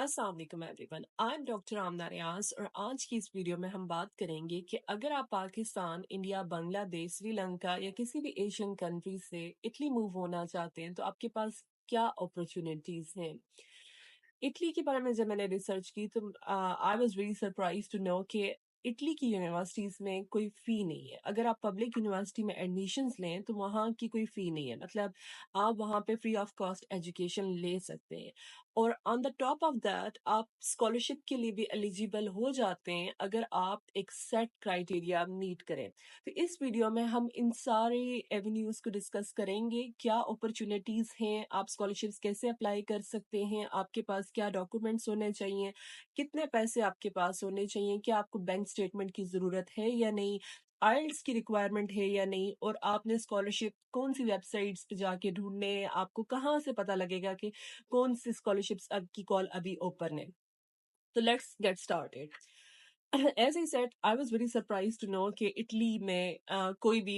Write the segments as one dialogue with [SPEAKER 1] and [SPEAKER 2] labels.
[SPEAKER 1] अस्सलाम वालेकुम everyone, I am doctor आमना रियाज और आज की इस वीडियो में हम बात करेंगे कि अगर आप पाकिस्तान, इंडिया, बांग्लादेश, श्रीलंका या किसी भी एशियन कंट्री से इटली मूव होना चाहते हैं तो आपके पास क्या अपॉर्चुनिटीज हैं। इटली के बारे में जब मैंने रिसर्च की तो I was very surprise to know कि इटली की यूनिवर्सिटीज में कोई फ़ी नहीं है। अगर आप पब्लिक यूनिवर्सिटी में एडमिशन्स लें तो वहाँ की कोई फ़ी नहीं है, मतलब आप वहाँ पे फ्री ऑफ कॉस्ट एजुकेशन ले सकते हैं। और on the top of that आप स्कॉलरशिप के लिए भी एलिजिबल हो जाते हैं अगर आप एक सेट क्राइटेरिया मीट करें। तो इस वीडियो में हम इन सारे एवेन्यूज को डिस्कस करेंगे, क्या अपॉर्चुनिटीज हैं, आप स्कॉलरशिप्स कैसे अप्लाई कर सकते हैं, आपके पास क्या डॉक्यूमेंट्स होने चाहिए, कितने पैसे आपके पास होने चाहिए, क्या आपको बैंक स्टेटमेंट की ज़रूरत है या नहीं, आइल्स की रिक्वायरमेंट है या नहीं, और आपने स्कॉलरशिप कौन सी वेबसाइट्स पे जाके ढूंढने हैं, आपको कहाँ से पता लगेगा कि कौन सी स्कॉलरशिप्स अब की कॉल अभी ओपन है। तो let's get started. As I said, I was very surprised to know कि इटली में कोई भी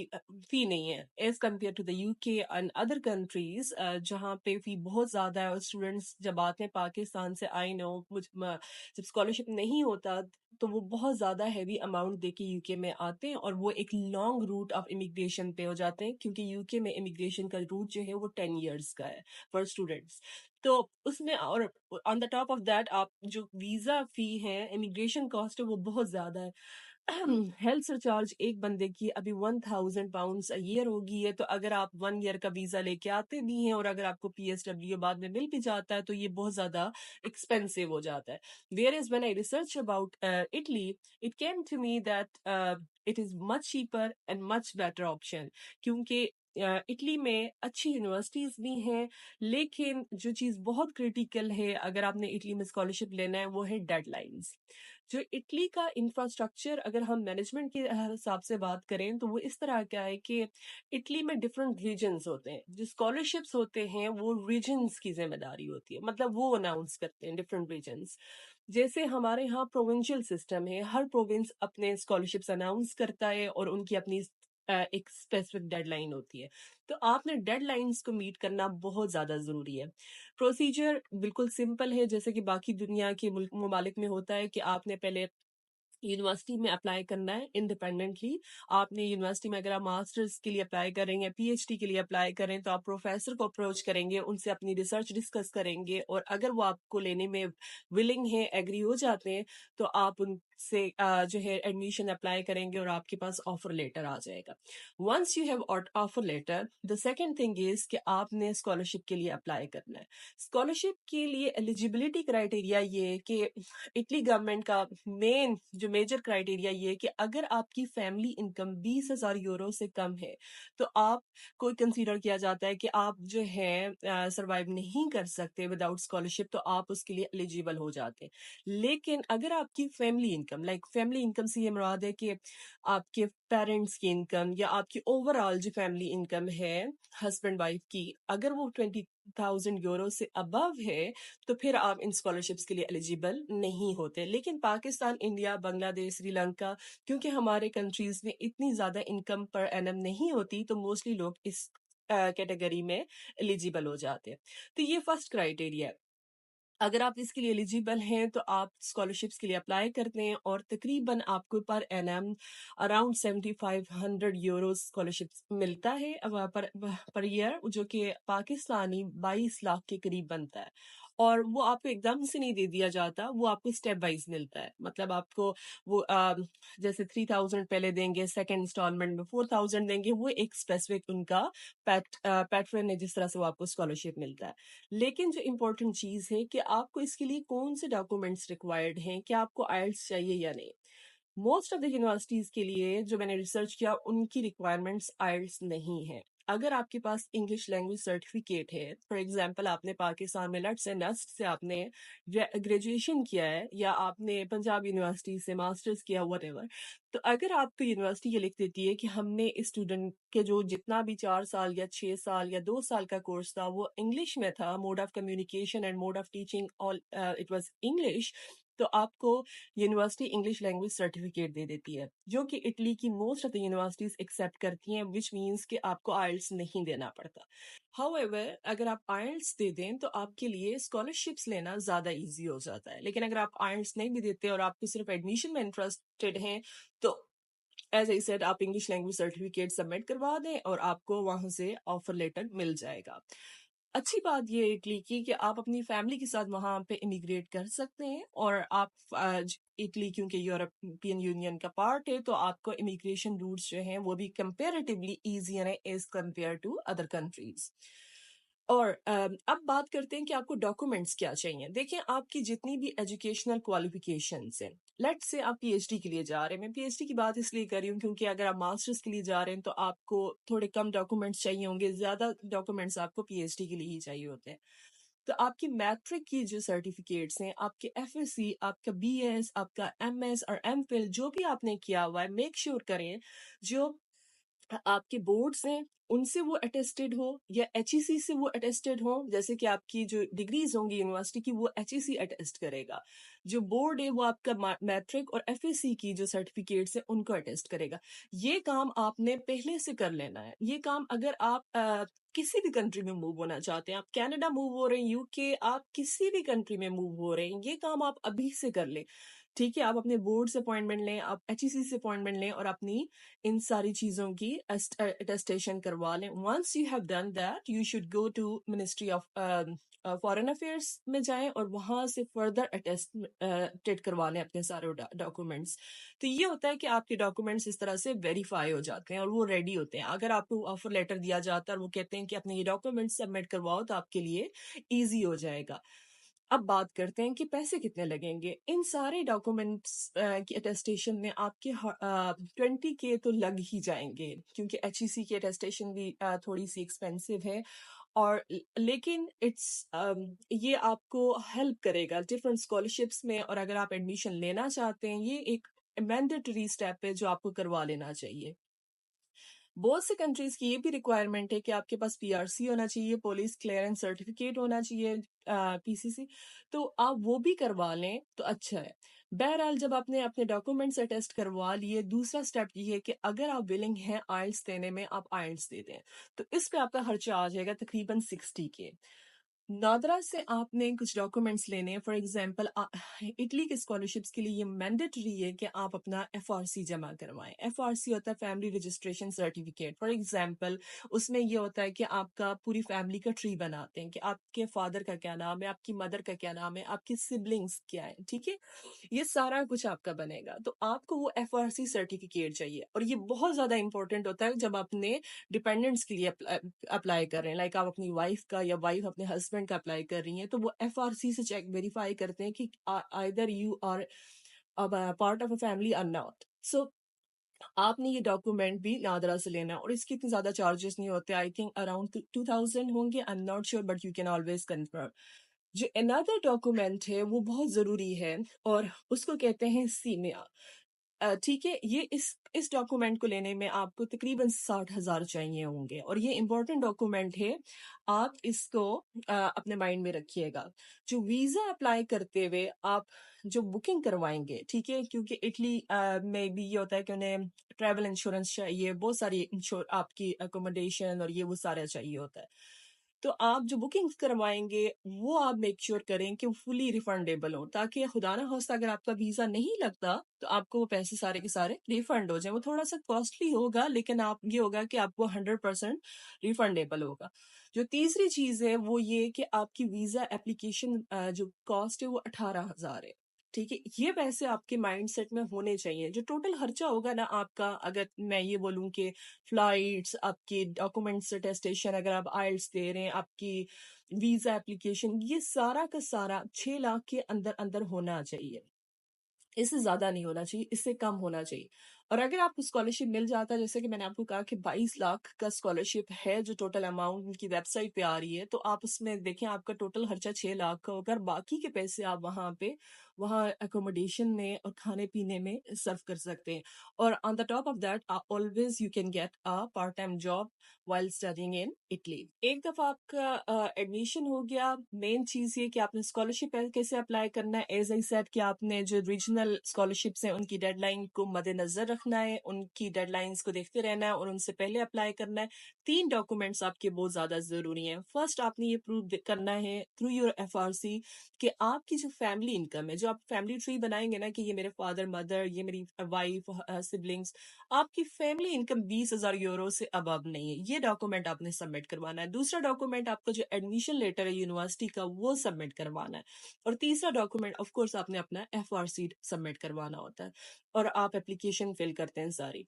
[SPEAKER 1] फी नहीं है as compare to the UK and other countries जहाँ पे फी बहुत ज़्यादा है। और स्टूडेंट्स जब आते हैं पाकिस्तान से, आई नो जब स्कॉलरशिप नहीं होता तो वो बहुत ज़्यादा हैवी अमाउंट दे के यूके में आते हैं और वो एक लॉन्ग रूट ऑफ इमिग्रेशन पे हो जाते हैं, क्योंकि यूके में इमिग्रेशन का रूट जो है वो 10 years का है फॉर स्टूडेंट्स। तो उसमें और on the top of that आप जो वीजा फी है, इमिग्रेशन कॉस्ट है, वो बहुत ज्यादा है। हेल्थ सरचार्ज एक बंदे की अभी £1000 अ ईयर होगी है। तो अगर आप 1 year का वीजा लेके आते भी हैं और अगर आपको PSW बाद में मिल भी जाता है तो ये बहुत ज्यादा एक्सपेंसिव हो जाता है। Where is when I research about Italy, it came to me that it is much cheaper and much better option, क्योंकि इटली में अच्छी यूनिवर्सिटीज भी हैं। लेकिन जो चीज़ बहुत क्रिटिकल है अगर आपने इटली में स्कॉलरशिप लेना है वो है डेडलाइंस। जो इटली का इंफ्रास्ट्रक्चर, अगर हम मैनेजमेंट के हिसाब से बात करें तो वो इस तरह का है कि इटली में डिफरेंट रीजन्स होते हैं। जो स्कॉलरशिप्स होते हैं वो रीजन्स की जिम्मेदारी होती है, मतलब वो अनाउंस करते हैं डिफरेंट रीजन्स। जैसे हमारे यहाँ प्रोविंशियल सिस्टम है, हर प्रोविंस अपने स्कॉलरशिप्स अनाउंस करता है और उनकी अपनी एक स्पेसिफिक डेडलाइन होती है। तो आपने डेडलाइंस को मीट करना बहुत ज़्यादा ज़रूरी है। प्रोसीजर बिल्कुल सिंपल है, जैसे कि बाकी दुनिया के ममालिक में होता है कि आपने पहले यूनिवर्सिटी में अप्लाई करना है इंडिपेंडेंटली। आपने यूनिवर्सिटी में अगर आप मास्टर्स के लिए अप्लाई करेंगे, PhD के लिए अप्लाई करें, तो आप प्रोफेसर को अप्रोच करेंगे, उनसे अपनी रिसर्च डिस्कस करेंगे और अगर वो आपको लेने में विलिंग है, एग्री हो जाते हैं, तो आप उनसे जो है एडमिशन अप्लाई करेंगे और आपके पास ऑफर लेटर आ जाएगा। Once you have offer letter, the second thing is कि आपने स्कॉलरशिप के लिए अप्लाई करना है। स्कॉलरशिप के लिए एलिजिबिलिटी क्राइटेरिया ये है कि इटली गवर्नमेंट का मेन जो मेजर क्राइटेरिया ये है कि अगर आपकी फैमिली इनकम 20,000 यूरो से कम है तो आप को कंसीडर किया जाता है कि आप जो है सरवाइव नहीं कर सकते विदाउट स्कॉलरशिप, तो आप उसके लिए एलिजिबल हो जाते हैं। लेकिन अगर आपकी family income, like family income से ये मुराद है कि आपके पेरेंट्स की इनकम या आपकी ओवरऑल जो फैमिली इनकम है हस्बैंड वाइफ की, अगर वो 20,000 यूरो से अबव है तो फिर आप इन स्कॉलरशिप्स के लिए एलिजिबल नहीं होते। लेकिन पाकिस्तान, इंडिया, बांग्लादेश, श्रीलंका, क्योंकि हमारे कंट्रीज में इतनी ज्यादा इनकम पर एनम नहीं होती, तो मोस्टली लोग इस कैटेगरी में एलिजिबल हो जाते हैं। तो ये फर्स्ट क्राइटेरिया है। अगर आप इसके लिए एलिजिबल हैं तो आप स्कॉलरशिप्स के लिए अप्लाई करते हैं और तकरीबन आपको per annum around 7500 euro scholarship मिलता है पर ईयर, जो कि पाकिस्तानी 22 लाख के करीब बनता है। और वो आपको एकदम से नहीं दे दिया जाता, वो आपको स्टेप वाइज मिलता है। मतलब आपको वो जैसे 3000 पहले देंगे, सेकेंड इंस्टॉलमेंट में 4000 देंगे, वो एक स्पेसिफिक उनका पैटर्न है जिस तरह से वो आपको स्कॉलरशिप मिलता है। लेकिन जो इम्पोर्टेंट चीज है कि आपको इसके लिए कौन से डॉक्यूमेंट्स रिक्वायर्ड हैं, क्या आपको आइल्स चाहिए या नहीं। मोस्ट ऑफ द यूनिवर्सिटीज के लिए जो मैंने रिसर्च किया उनकी रिक्वायरमेंट्स आइल्स नहीं है। अगर आपके पास इंग्लिश लैंग्वेज सर्टिफिकेट है, फॉर एग्जांपल आपने पाकिस्तान में लट्स एंड नस्ट से आपने ग्रेजुएशन किया है या आपने पंजाब यूनिवर्सिटी से मास्टर्स किया, वट, तो अगर आपको यूनिवर्सिटी ये लिख देती है कि हमने इस स्टूडेंट के जो जितना भी 4 साल या 6 साल या 2 साल का कोर्स था वो इंग्लिश में था, mode of communication and mode of teaching all it was English, तो आपको यूनिवर्सिटी इंग्लिश लैंग्वेज सर्टिफिकेट दे देती है, जो कि इटली की most of the universities accept करती हैं, विच मीन्स कि आपको आइल्स नहीं देना पड़ता। हाउएवर अगर आप आइल्स दे दें तो आपके लिए स्कॉलरशिप्स लेना ज़्यादा इजी हो जाता है, लेकिन अगर आप आइल्स नहीं भी देते और आपको सिर्फ एडमिशन में इंटरेस्टेड हैं तो एज आई सेड आप इंग्लिश लैंग्वेज सर्टिफिकेट सबमिट करवा दें और आपको वहां से ऑफर लेटर मिल जाएगा। अच्छी बात ये है इटली की कि आप अपनी फैमिली के साथ वहां पे इमिग्रेट कर सकते हैं, और आप इटली क्योंकि यूरोपियन यूनियन का पार्ट है तो आपको इमिग्रेशन रूट्स जो हैं वो भी कंपेरेटिवली ईजियर है as compare to other countries. और अब बात करते हैं कि आपको डॉक्यूमेंट्स क्या चाहिए। देखिए, आपकी जितनी भी एजुकेशनल क्वालिफिकेशंस हैं, लेट्स से आप पीएचडी के लिए जा रहे हैं, मैं पीएचडी की बात इसलिए कर रही हूँ क्योंकि अगर आप मास्टर्स के लिए जा रहे हैं तो आपको थोड़े कम डॉक्यूमेंट्स चाहिए होंगे, ज्यादा डॉक्यूमेंट्स आपको पीएचडी के लिए ही चाहिए होते हैं। तो आपकी मैट्रिक की जो सर्टिफिकेट्स हैं, आपके एफएससी, आपका बीएस, आपका एमएस और एमफिल जो भी आपने किया हुआ है, मेक श्योर करें जो आपके बोर्ड्स हैं उनसे वो अटेस्टेड हो या एचईसी से वो अटेस्टेड हो। जैसे कि आपकी जो डिग्रीज होंगी यूनिवर्सिटी की वो एचईसी अटेस्ट करेगा, जो बोर्ड है वो आपका मैट्रिक और एफएससी की जो सर्टिफिकेट्स है उनको अटेस्ट करेगा। ये काम आपने पहले से कर लेना है। ये काम अगर आप किसी भी कंट्री में मूव होना चाहते हैं, आप कनाडा मूव हो रहे हैं, यूके, आप किसी भी कंट्री में मूव हो रहे हैं, ये काम आप अभी से कर लें। ठीक है, आप अपने बोर्ड से अपॉइंटमेंट लें, आप एचईसी से अपॉइंटमेंट लें और अपनी इन सारी चीजों की अटेस्टेशन करवा लें। Once you have done that you should go to ministry of foreign affairs में जाएं और वहां से फर्दर अटेस्टेड करवा लें अपने सारे डॉक्यूमेंट्स। तो ये होता है कि आपके डॉक्यूमेंट्स इस तरह से वेरीफाई हो जाते हैं और वो रेडी होते हैं। अगर आपको ऑफर लेटर दिया जाता है और वो कहते हैं कि अपने ये डॉक्यूमेंट्स सबमिट करवाओ तो आपके लिए ईजी हो जाएगा। अब बात करते हैं कि पैसे कितने लगेंगे। इन सारे डॉक्यूमेंट्स की अटेस्टेशन में आपके 20K तो लग ही जाएंगे, क्योंकि एचईसी की अटेस्टेशन भी थोड़ी सी एक्सपेंसिव है। और लेकिन ये आपको हेल्प करेगा डिफरेंट स्कॉलरशिप्स में, और अगर आप एडमिशन लेना चाहते हैं ये एक मैंडेटरी स्टेप है जो आपको करवा लेना चाहिए। बहुत से कंट्रीज की ये भी रिक्वायरमेंट है कि आपके पास पीआरसी होना चाहिए, पुलिस क्लियरेंस सर्टिफिकेट होना चाहिए, पीसीसी, तो आप वो भी करवा लें तो अच्छा है। बहरहाल जब आपने अपने डॉक्यूमेंट्स अटेस्ट करवा लिए, दूसरा स्टेप ये है कि अगर आप विलिंग हैं आइल्स देने में, आप आइल्स दे दें। तो इस पे आपका खर्चा आ जाएगा तकरीबन 60K। नादरा से आपने कुछ डॉक्यूमेंट्स लेने हैं। फॉर एग्जांपल इटली के स्कॉलरशिप्स के लिए ये मैंडेटरी है कि आप अपना एफआरसी जमा करवाएं। एफआरसी होता है family registration certificate. For example उसमें ये होता है कि आपका पूरी फैमिली का ट्री बनाते हैं कि आपके फादर का क्या नाम है, आपकी मदर का क्या नाम है, आपकी सिबलिंग्स क्या है, ठीक है, ये सारा कुछ आपका बनेगा। तो आपको वो एफआरसी सर्टिफिकेट चाहिए, और ये बहुत ज्यादा इंपॉर्टेंट होता है जब अपने डिपेंडेंट्स के लिए अप्लाई कर रहे हैं। लाइक आप अपनी वाइफ का या वाइफ अपने हस्बैंड का अप्लाई कर रही हैं तो वो एफआरसी से चेक वेरीफाई करते हैं कि either you are part of a family और नॉट। सो आपने ये डॉक्यूमेंट भी नादरा से लेना है, और इसके इतने ज्यादा चार्जेस नहीं होते। आई थिंक अराउंड 2000 होंगे, I am not sure, but you can always confirm. जो अनदर डॉक्यूमेंट है वो बहुत जरूरी है और उसको कहते हैं सीमिया। ठीक है, ये इस डॉक्यूमेंट को लेने में आपको तकरीबन 60,000 चाहिए होंगे, और ये इम्पोर्टेंट डॉक्यूमेंट है, आप इसको अपने माइंड में रखिएगा। जो वीजा अप्लाई करते हुए आप जो बुकिंग करवाएंगे, ठीक है, क्योंकि इटली में भी ये होता है कि उन्हें ट्रैवल इंश्योरेंस चाहिए, बहुत सारी आपकी अकोमोडेशन और ये वो सारा चाहिए होता है। तो आप जो बुकिंग्स करवाएंगे वो आप मेक श्योर करें कि वो फुली रिफंडेबल हो, ताकि खुदा ना खास्ता अगर आपका वीजा नहीं लगता तो आपको वो पैसे सारे के सारे रिफंड हो जाए। वो थोड़ा सा कॉस्टली होगा, लेकिन आप ये होगा कि आपको 100% रिफंडेबल होगा। जो तीसरी चीज है वो ये कि आपकी वीजा एप्लीकेशन जो कॉस्ट है वो 18,000 है। ठीक है, ये पैसे आपके माइंडसेट में होने चाहिए। जो टोटल खर्चा होगा ना आपका, अगर मैं ये बोलूं कि फ्लाइट्स, आपकी डॉक्यूमेंट्स अटेस्टेशन, अगर आप आइल्स दे रहे हैं, आपकी वीजा एप्लीकेशन, ये सारा का सारा 6 लाख के अंदर अंदर होना चाहिए। इससे ज्यादा नहीं होना चाहिए, इससे कम होना चाहिए। और अगर आपको स्कॉलरशिप मिल जाता है, जैसे कि मैंने आपको कहा कि 22 लाख का स्कॉलरशिप है जो टोटल अमाउंट उनकी वेबसाइट पे आ रही है, तो आप उसमें देखें आपका टोटल खर्चा 6 लाख का होगा और बाकी के पैसे आप वहाँ अकोमोडेशन में और खाने पीने में सर्व कर सकते हैं। और on the top of that always you can get a part time job while studying in Italy. एक दफा आपका एडमिशन हो गया, मेन चीज ये कि आपने स्कॉलरशिप कैसे अप्लाई करना है। एज आई सेड कि आपने जो रीजनल स्कॉलरशिप्स हैं उनकी डेडलाइन को मद्देनजर रखना है, उनकी डेडलाइंस को देखते रहना है और उनसे पहले अप्लाई करना है। 3 डॉक्यूमेंट्स आपके बहुत ज्यादा जरूरी हैं। फर्स्ट, आपने ये प्रूव करना है थ्रू योर FRC कि आपकी जो फैमिली इनकम है, जो आप फैमिली ट्री बनाएंगे ना कि ये मेरे फादर मदर, ये मेरी वाइफ सिबलिंग्स, आपकी फैमिली इनकम 20,000 यूरो से अबव नहीं है। ये डॉक्यूमेंट आपने सबमिट करवाना है। दूसरा डॉक्यूमेंट आपका जो एडमिशन लेटर है यूनिवर्सिटी का वो सबमिट करवाना है। और तीसरा डॉक्यूमेंट ऑफ कोर्स आपने अपना FRC सबमिट करवाना होता है और आप एप्लीकेशन फिल करते हैं सारी।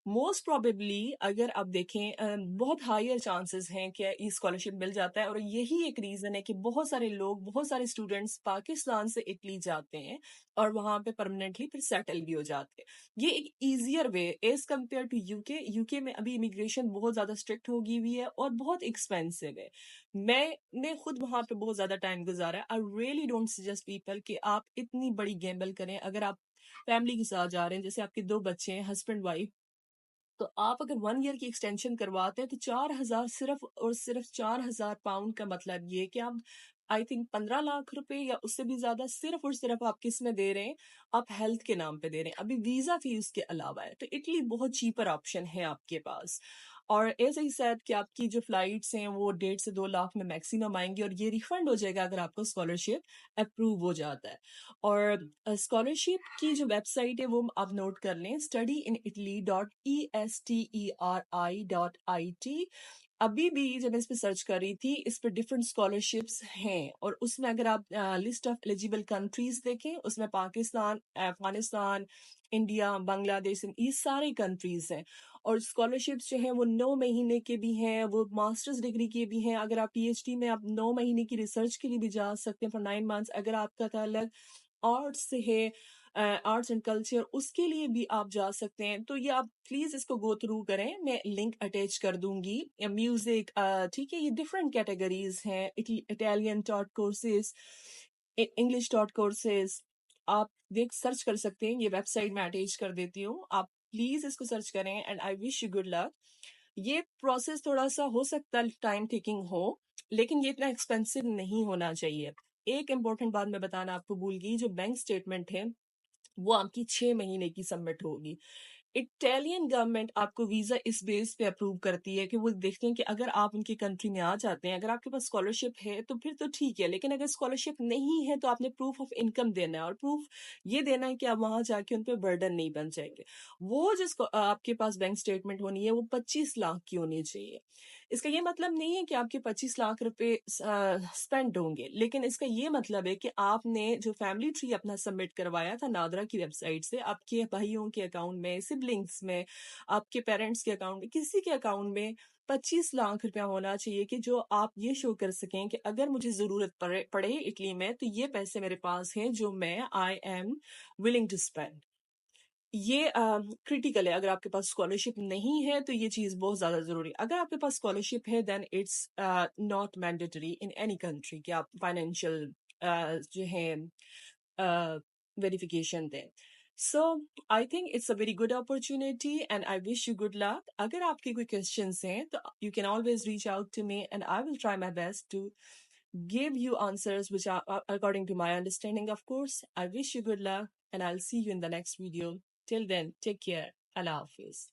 [SPEAKER 1] मोस्ट प्रोबेबली अगर आप देखें बहुत हायर चांसेस हैं कि ये स्कॉलरशिप मिल जाता है और यही एक रीजन है कि बहुत सारे लोग, बहुत सारे स्टूडेंट्स पाकिस्तान से इटली जाते हैं और वहां पे परमानेंटली फिर सेटल भी हो जाते हैं। ये एक easier way as compare to UK. UK में अभी इमिग्रेशन बहुत ज्यादा स्ट्रिक्ट होगी हुई है और बहुत एक्सपेंसिव है। मैंने खुद वहां पे बहुत ज्यादा टाइम गुजारा है। I really don't suggest people कि आप इतनी बड़ी गैम्बल करें। अगर आप फैमिली के साथ जा रहे हैं, जैसे आपके 2 बच्चे हैं, हस्बैंड वाइफ, तो आप अगर 1 ईयर की एक्सटेंशन करवाते हैं तो 4,000 सिर्फ और सिर्फ 4,000 पाउंड का मतलब ये कि आप आई थिंक 15 लाख रुपए या उससे भी ज्यादा सिर्फ और सिर्फ आप किस में दे रहे हैं, आप हेल्थ के नाम पे दे रहे हैं। अभी वीजा फीस के अलावा है, तो इटली बहुत चीपर ऑप्शन है आपके पास। और एज आई सेड कि आपकी जो फ्लाइट्स हैं वो 1.5 से 2 लाख में मैक्सिमम आएंगी और ये रिफंड हो जाएगा अगर आपको स्कॉलरशिप अप्रूव हो जाता है। और स्कॉलरशिप की जो वेबसाइट है वो आप नोट कर लें, studyinitaly.esteri.it। अभी भी जब मैं इस पे सर्च कर रही थी, इस पे डिफरेंट स्कॉलरशिप्स हैं और उसमें अगर आप लिस्ट ऑफ एलिजिबल कंट्रीज देखें, उसमें पाकिस्तान, अफगानिस्तान, इंडिया, बांग्लादेश, ये सारे कंट्रीज हैं। और स्कॉलरशिप्स जो हैं वो 9 महीने के भी हैं, वो मास्टर्स डिग्री के भी हैं। अगर आप PhD में आप 9 महीने की रिसर्च के लिए भी जा सकते हैं फॉर 9 मंथ्स। अगर आपका ताल्लुक आर्ट्स से है, आर्ट्स एंड कल्चर, उसके लिए भी आप जा सकते हैं। तो ये आप प्लीज इसको गो थ्रू करें, मैं लिंक अटैच कर दूंगी। म्यूजिक, ठीक है, ये डिफरेंट कैटेगरीज हैं। Italian taught courses, English taught courses, आप देख सर्च कर सकते हैं। ये वेबसाइट मैं अटैच कर देती हूँ, आप प्लीज इसको सर्च करें and I wish you good luck. ये प्रोसेस थोड़ा सा हो सकता है टाइम टेकिंग हो, लेकिन ये इतना एक्सपेंसिव नहीं होना चाहिए। एक इम्पोर्टेंट बात मैं बताना आपको भूल गई, जो बैंक स्टेटमेंट है वो आपकी 6 महीने की सबमिट होगी। इटालियन गवर्नमेंट आपको वीजा इस बेस पे अप्रूव करती है कि वो देखते हैं कि अगर आप उनकी कंट्री में आ जाते हैं, अगर आपके पास स्कॉलरशिप है तो फिर तो ठीक है, लेकिन अगर स्कॉलरशिप नहीं है तो आपने प्रूफ ऑफ इनकम देना है और प्रूफ ये देना है कि आप वहां जाके उन पर बर्डन नहीं बन जाएंगे। वो जिसको आपके पास बैंक स्टेटमेंट होनी है वो 25 लाख की होनी चाहिए। इसका ये मतलब नहीं है कि आपके 25 लाख रुपए स्पेंड होंगे, लेकिन इसका ये मतलब है कि आपने जो फैमिली ट्री अपना सबमिट करवाया था नादरा की वेबसाइट से, आपके भाइयों के अकाउंट में, सिबलिंग्स में, आपके पेरेंट्स के अकाउंट में, किसी के अकाउंट में 25 लाख रुपया होना चाहिए कि जो आप ये शो कर सकें कि अगर मुझे जरूरत पड़े इटली में तो ये पैसे मेरे पास हैं जो मैं I am willing to spend. ये क्रिटिकल है। अगर आपके पास स्कॉलरशिप नहीं है तो ये चीज बहुत ज्यादा जरूरी है। अगर आपके पास स्कॉलरशिप है then it's not mandatory in any country कि आप फाइनेंशियल जो है वेरिफिकेशन दें। So I think it's a very good opportunity and I wish you good luck. अगर आपके कोई क्वेश्चंस हैं तो you can always reach out to me and I will try my best to give you answers which are according to my understanding. Of course, I wish you good luck and I'll see you in the next video. Till then, take care. Allah Hafiz.